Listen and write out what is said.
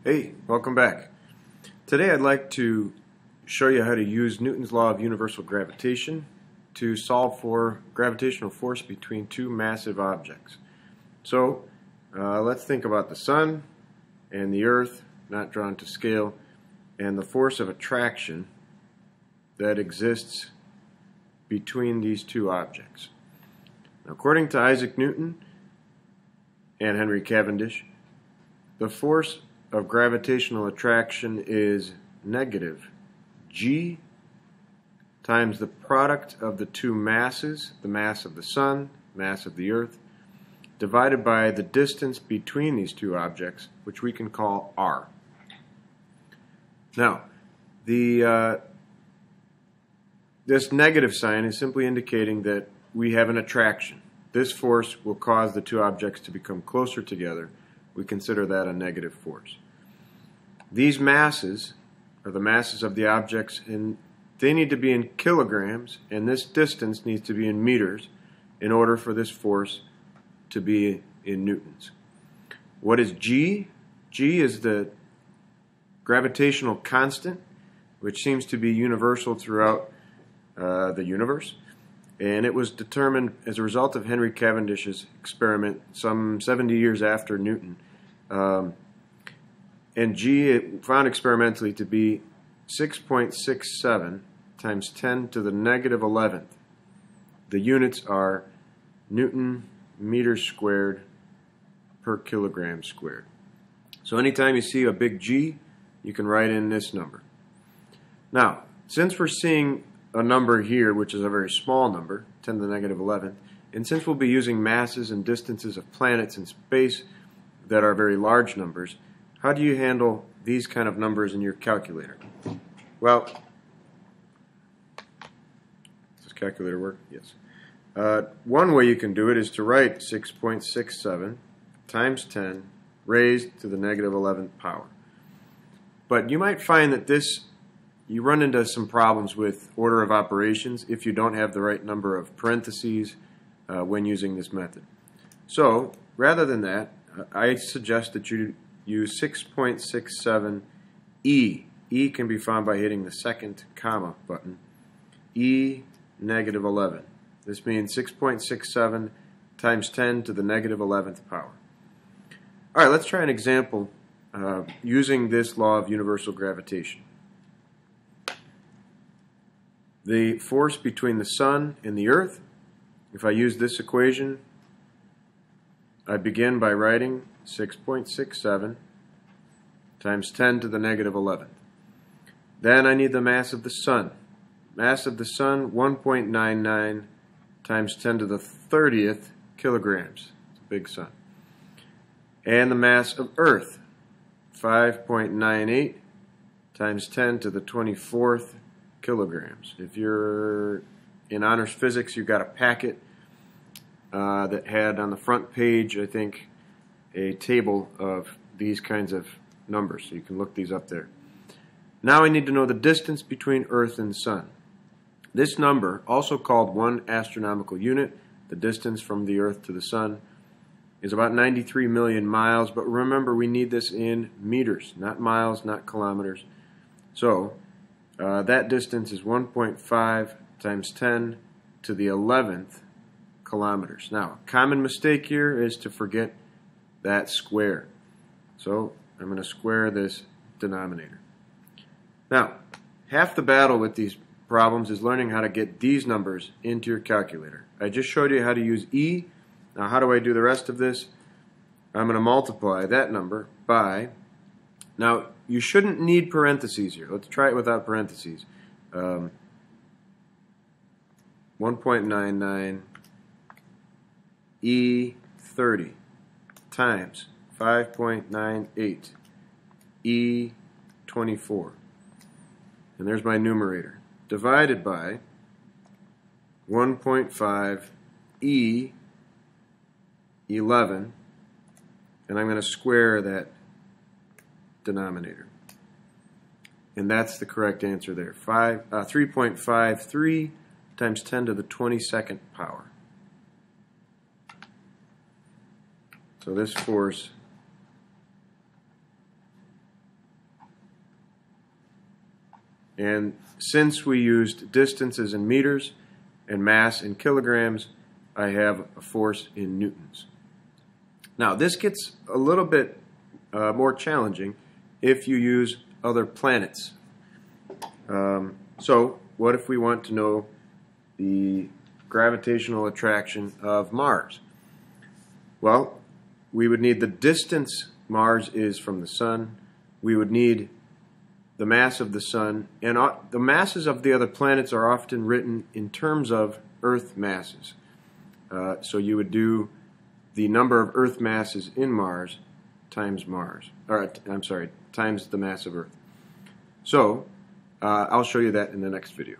Hey, welcome back. Today I'd like to show you how to use Newton's law of universal gravitation to solve for gravitational force between two massive objects. So let's think about the sun and the earth, not drawn to scale, and the force of attraction that exists between these two objects. Now, according to Isaac Newton and Henry Cavendish, the force of gravitational attraction is negative g times the product of the two masses, the mass of the sun, mass of the earth, divided by the distance between these two objects, which we can call r. Now, this negative sign is simply indicating that we have an attraction. This force will cause the two objects to become closer together. We consider that a negative force. These masses are the masses of the objects, and they need to be in kilograms, and this distance needs to be in meters in order for this force to be in newtons. What is G? G is the gravitational constant, which seems to be universal throughout the universe, and it was determined as a result of Henry Cavendish's experiment some 70 years after Newton. And G it found experimentally to be 6.67 times 10 to the negative 11th. The units are Newton meters squared per kilogram squared. So anytime you see a big G, you can write in this number. Now, since we're seeing a number here, which is a very small number, 10 to the negative 11th, and since we'll be using masses and distances of planets in space that are very large numbers, how do you handle these kind of numbers in your calculator? Well, does this calculator work? Yes. One way you can do it is to write 6.67 times 10 raised to the negative 11th power. But you might find that you run into some problems with order of operations if you don't have the right number of parentheses when using this method. So, rather than that, I suggest that you use 6.67 E. E can be found by hitting the second comma button. E negative 11. This means 6.67 times 10 to the negative 11th power. Alright, let's try an example using this law of universal gravitation. The force between the sun and the earth, if I use this equation, I begin by writing 6.67 times 10 to the negative 11th. Then I need the mass of the sun. Mass of the sun, 1.99 times 10 to the 30th kilograms. It's a big sun. And the mass of earth, 5.98 times 10 to the 24th kilograms. If you're in honors physics, you've got a packet that had on the front page, I think, a table of these kinds of numbers, so you can look these up there. Now I need to know the distance between Earth and Sun. This number, also called 1 astronomical unit, the distance from the Earth to the Sun, is about 93 million miles, but remember we need this in meters, not miles, not kilometers. So that distance is 1.5 times 10 to the 11th kilometers. Now, a common mistake here is to forget that square. So I'm going to square this denominator. Now, half the battle with these problems is learning how to get these numbers into your calculator. I just showed you how to use E. Now, how do I do the rest of this? I'm going to multiply that number by, now, you shouldn't need parentheses here. Let's try it without parentheses. 1.99 E30 times 5.98 E24. And there's my numerator. Divided by 1.5 E11. And I'm going to square that denominator. And that's the correct answer there. 3.53 times 10 to the 22nd power. So this force And since we used distances in meters and mass in kilograms, I have a force in newtons. Now, this gets a little bit more challenging if you use other planets. So, what if we want to know the gravitational attraction of Mars? Well, we would need the distance Mars is from the Sun. We would need the mass of the Sun. And the masses of the other planets are often written in terms of Earth masses. So you would do the number of Earth masses in Mars times times the mass of Earth. So I'll show you that in the next video.